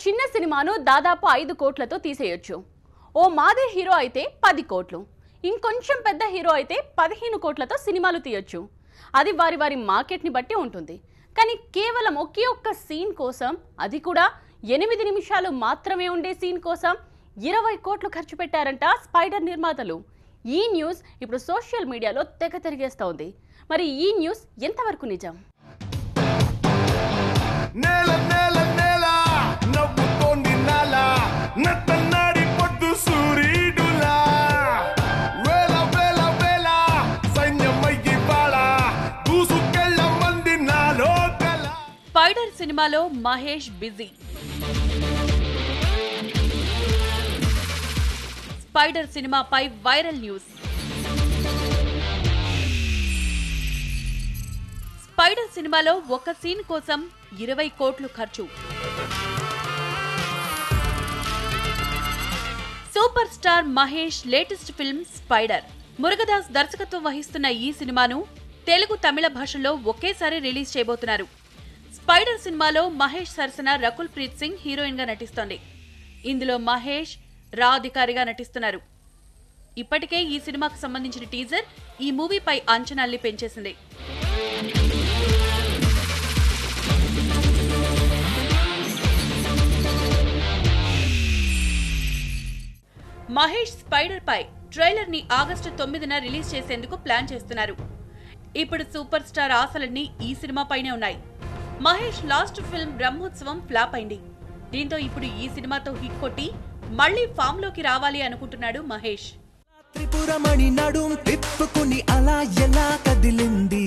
చిన్న సినిమాను దాదాపు 5 కోట్లతో తీసేయొచ్చు. ఓ మాదే హీరో అయితే 10 కోట్లు, ఇంకొంచెం పెద్ద హీరో అయితే 15 కోట్లతో సినిమాలు తీయొచ్చు. అది వారి వారి మార్కెట్ని బట్టి ఉంటుంది. కానీ కేవలం ఒకే ఒక్క సీన్ కోసం, అది కూడా 8 నిమిషాలు మాత్రమే ఉండే సీన్ కోసం 20 కోట్లు ఖర్చు పెట్టారంట స్పైడర్ నిర్మాతలు. ఈ న్యూస్ ఇప్పుడు సోషల్ మీడియాలో తెగ తిరిగేస్తోంది. మరి ఈ న్యూస్ ఎంతవరకు నిజం? స్పైడర్ సినిమాలో మహేష్ బిజీ. స్పైడర్ సినిమాపై వైరల్ న్యూస్. స్పైడర్ సినిమాలో ఒక సీన్ కోసం 20 కోట్లు ఖర్చు. Super star Mahesh latest film spider. Murugadoss దర్శకత్వం వహిస్తున్న ఈ సినిమాను తెలుగు, తమిళ భాషల్లో ఒకేసారి రిలీజ్ చేయబోతున్నారు. స్పైడర్ సినిమాలో మహేష్ సరసన రకుల్ ప్రీత్ సింగ్ హీరోయిన్ గా నటిస్తోంది. ఇందులో మహేష్ రా అధికారిగా నటిస్తున్నారు. ఇప్పటికే ఈ సినిమాకు సంబంధించిన టీజర్ ఈ మూవీపై అంచనాల్ని పెంచేసింది. మహేష్ స్పైడర్ పై ట్రైలర్ ని ఆగస్టు 9న రిలీజ్ చేసేందుకు ప్లాన్ చేస్తున్నారు. ఇప్పుడు సూపర్ స్టార్ ఆశలన్నీ ఈ సినిమాపైనే ఉన్నాయి. Mahesh last film Brahmotsavam flop అయింది. దీంతో ఇప్పుడు ఈ సినిమాతో హిట్ కొట్టి మళ్లీ ఫామ్ లోకి రావాలి అనుకుంటున్నాడు మహేష్. త్రిపురమణి నడుం తిప్పుకుని అలా ఎలా కదిలింది,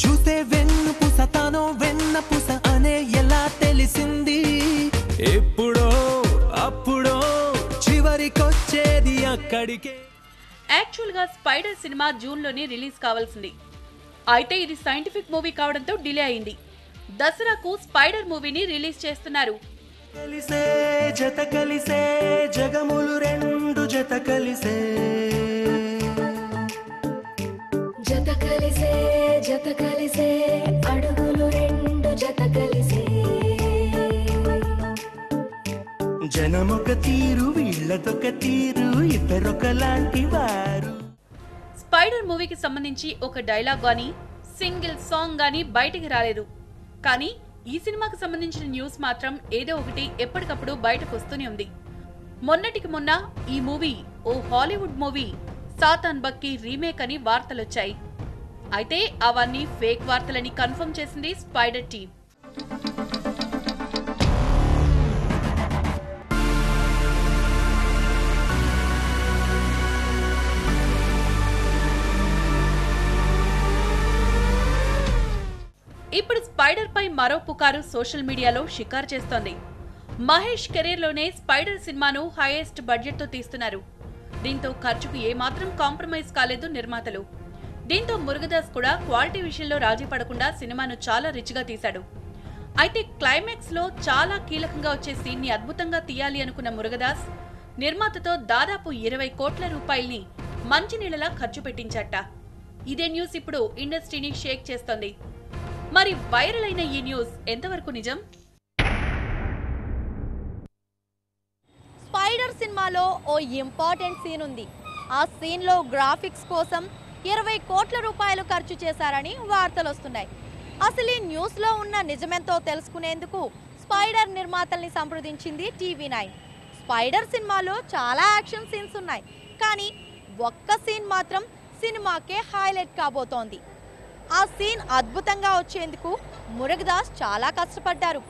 చూసే వెన్ను పుస తానో వెన్న పుస అనే ఎలా తెలిసింది, ఎప్పుడో అప్పుడో చివరికొచ్చేది అక్కడికే. యాక్చువల్ గా స్పైడర్ సినిమా జూన్ లోనే రిలీజ్ కావాల్సింది. అయితే ఇది సైంటిఫిక్ మూవీ కావడంతో డిలే అయింది. దసరాకు స్పైడర్ మూవీని రిలీజ్ చేస్తున్నారు. కలిసే జత కలిసే జగములు రెండు జత కలిసే, జత కలిసే జత కలిసే అడుగులు రెండు జత కలిసే, జనమొక తీరు వీళ్ళదొక తీరు ఇద్దరొకలాంటి వారు. స్పైడర్ మూవీకి సంబంధించి ఒక డైలాగ్ గానీ, సింగిల్ సాంగ్ గానీ బయటికి రాలేదు. కానీ ఈ సినిమాకు సంబంధించిన న్యూస్ మాత్రం ఏదో ఒకటి ఎప్పటికప్పుడు బయటకు వస్తూనే ఉంది. మొన్నటికి మొన్న ఈ మూవీ ఓ హాలీవుడ్ మూవీ సాతాన్ బక్కి రీమేక్ అని వార్తలొచ్చాయి. అయితే అవన్నీ ఫేక్ వార్తలని కన్ఫర్మ్ చేసింది స్పైడర్ టీమ్. ఇప్పుడు స్పైడర్ పై మరో పుకారు సోషల్ మీడియాలో షికారు చేస్తోంది. మహేష్ కెరీర్ లోనే స్పైడర్ సినిమాను హైయెస్ట్ బడ్జెట్ తో తీస్తున్నారు. దీంతో ఖర్చుకు ఏమాత్రం కాంప్రమైజ్ కాలేదు నిర్మాతలు. దీంతో మురుగదాస్ కూడా క్వాలిటీ విషయంలో రాజీ పడకుండా సినిమాను చాలా రిచ్ గా తీశాడు. అయితే క్లైమాక్స్ లో చాలా కీలకంగా వచ్చే సీన్ ని అద్భుతంగా తీయాలి అనుకున్న మురుగదాస్ నిర్మాతతో దాదాపు 20 కోట్ల రూపాయల్ని మంచినీళ్ళలా ఖర్చు పెట్టించట. ఇదే న్యూస్ ఇప్పుడు ఇండస్ట్రీని షేక్ చేస్తోంది. మరి వైరల్ అయిన ఈ న్యూస్ ఎంతవరకు నిజం? స్పైడర్ సినిమాలో ఓ ఇంపార్టెంట్ సీన్ ఉంది. ఆ సీన్లో గ్రాఫిక్స్ కోసం 20 కోట్ల రూపాయలు ఖర్చు చేశారని వార్తలు వస్తున్నాయి. అసలు ఈ న్యూస్లో ఉన్న నిజమెంతో తెలుసుకునేందుకు స్పైడర్ నిర్మాతల్ని సంప్రదించింది TV9. స్పైడర్ సినిమాలో చాలా యాక్షన్ సీన్స్ ఉన్నాయి. కానీ ఒక్క సీన్ మాత్రం సినిమాకే హైలైట్ కాబోతోంది. ఆ సీన్ అద్భుతంగా వచ్చేందుకు మురుగదాస్ చాలా కష్టపడ్డారు.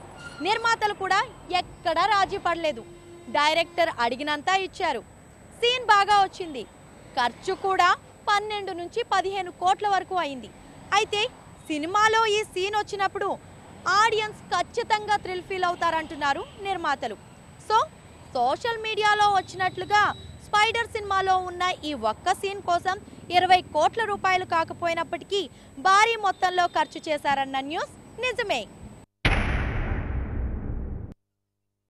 నిర్మాతలు కూడా ఎక్కడా రాజీ పడలేదు. డైరెక్టర్ అడిగినంత ఇచ్చారు. సీన్ బాగా వచ్చింది. ఖర్చు కూడా 12 నుంచి 15 కోట్ల వరకు అయింది. అయితే సినిమాలో ఈ సీన్ వచ్చినప్పుడు ఆడియన్స్ ఖచ్చితంగా థ్రిల్ ఫీల్ అవుతారంటున్నారు నిర్మాతలు. సో సోషల్ మీడియాలో వచ్చినట్లుగా స్పైడర్ సినిమాలో ఉన్న ఈ ఒక్క సీన్ కోసం 20 కోట్ల రూపాయలు కాకపోయినప్పటికీ భారీ మొత్తంలో ఖర్చు చేశారన్న న్యూస్ నిజమే.